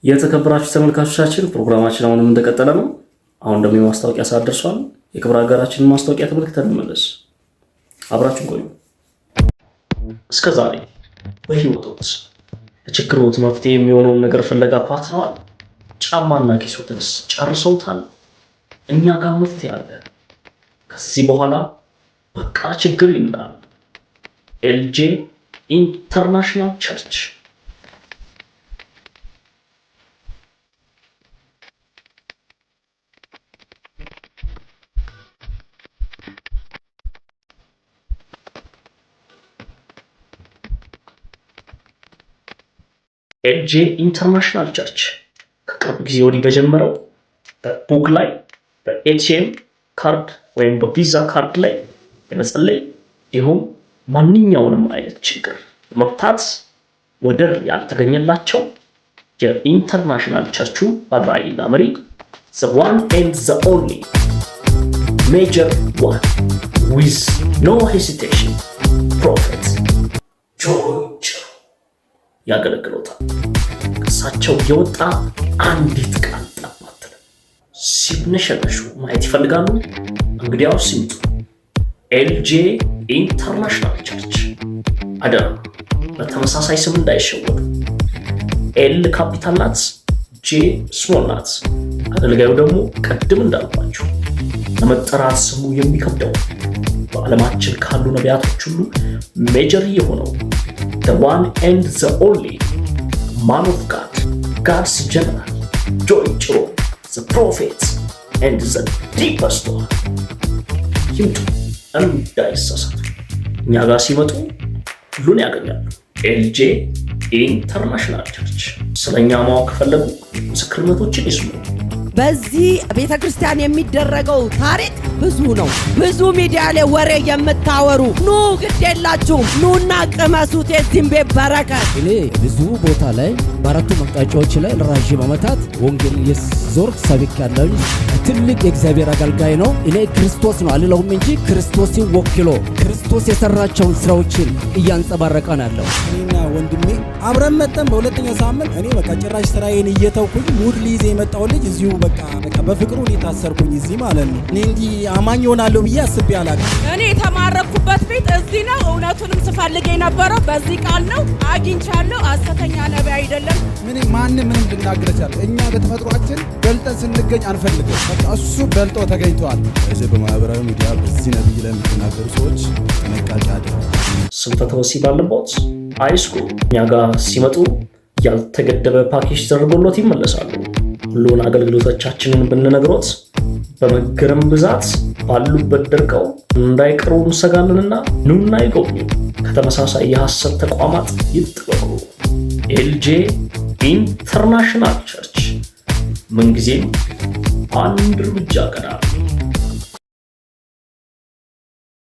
የተከበራችሁ ተመልካቾቻችን ፕሮግራማችን አሁንም እንደቀጠለ ነው። አሁን ደግሞ የማስታወቂያ ሰዓት ደርሷል። የክብር አጋራችንን ማስታወቂያ ተመልክተን እንመለስ። አብራችሁን ቆዩ። እስከዛሬ በህይወቶት ለችግሮት መፍትሄ የሚሆነውን ነገር ፍለጋ ፓትነዋል። ጫማና ኪሶትንስ ጨርሰውታል። እኛ ጋር መፍትሄ አለ። ከዚህ በኋላ በቃ ችግር ይላል። ኤልጄ ኢንተርናሽናል ቸርች ኤልጄ ኢንተርናሽናል ቸርች ከቅርብ ጊዜ ወዲህ በጀመረው በቡክ ላይ በኤቲኤም ካርድ ወይም በቪዛ ካርድ ላይ የመጸለይ ይሁን ማንኛውንም አይነት ችግር መፍታት ወደር ያልተገኘላቸው የኢንተርናሽናል ቸርቹ ባለራዕይና መሪ the one and the only major one with no hesitation prophet ጆርጅ ያገለግሎታል። ከሳቸው የወጣ አንዲት ቃል ጠፋት። ሲነሸነሹ ማየት ይፈልጋሉ? እንግዲያውስ ይምጡ። ኤልጄ ኢንተርናሽናል ቸርች። አደራ በተመሳሳይ ስም እንዳይሸወዱ። ኤል ካፒታል ናት፣ ጄ ስሞል ናት። አገልጋዩ ደግሞ ቅድም እንዳልኳችሁ ለመጠራት ስሙ የሚከብደው በዓለማችን ካሉ ነቢያቶች ሁሉ ሜጀር የሆነው the one and the only man of God, God's general, Joy Chiro, the prophet and the deepest one. ይምጡ እንዳይሳሳቱ። እኛ ጋር ሲመጡ ሁሉን ያገኛሉ። ኤልጄ ኢንተርናሽናል ቸርች። ስለኛ ማወቅ ከፈለጉ ምስክርነቶችን ይስሙ። በዚህ ቤተክርስቲያን የሚደረገው ታሪክ ብዙ ነው። ብዙ ሚዲያ ላይ ወሬ የምታወሩ ኑ ግድ የላችሁም፣ ኑና ቅመሱት የዚህን ቤት በረከት። እኔ ብዙ ቦታ ላይ በአራቱ አቅጣጫዎች ላይ ለረጅም ዓመታት ወንጌል የዞርክ ሰብኬያለሁ። ትልቅ የእግዚአብሔር አገልጋይ ነው። እኔ ክርስቶስ ነው አልለውም እንጂ ክርስቶስን ወክሎ ክርስቶስ የሰራቸውን ስራዎችን እያንጸባረቀ ነው ያለው። እኔና ወንድሜ አብረን መጠን በሁለተኛው ሳምንት እኔ በቃ ጭራሽ ስራዬን እየተውኩኝ ሙድ ሊይዝ የመጣው ልጅ እዚሁ በቃ በፍቅሩ የታሰርኩኝ እዚህ ማለት ነው። እኔ እንዲህ አማኝ ሆናለሁ ብዬ አስቤ አላውቅም። እኔ የተማረኩበት ቤት እዚህ ነው። እውነቱንም ስፈልግ የነበረው በዚህ ቃል ነው። አግኝቻለሁ። ሐሰተኛ ነቢይ አይደለም። ማንም ምንም ልናገረቻል። እኛ በተፈጥሯችን በልጠን ስንገኝ አንፈልግም። በቃ እሱ በልጦ ተገኝቷል። እዚህ በማህበራዊ ሚዲያ በዚህ ነብይ ላይ የምትናገሩ ሰዎች ጥንቃቄ አድርጉ። ስንፈተ ወሲብ አለቦት አይስኩ። እኛ ጋር ሲመጡ ያልተገደበ ፓኬጅ ተደርጎሎት ይመለሳሉ። ሁሉን አገልግሎቶቻችንን ብንነግሮት በመገረም ብዛት ባሉበት ደርቀው እንዳይቀሩ እንሰጋለንና ኑና ይጎብኙ። ከተመሳሳይ የሐሰት ተቋማት ይጠበቁ። ኤልጄ ኢንተርናሽናል ቸርች ምንጊዜም አንድ እርምጃ ቀዳሚ።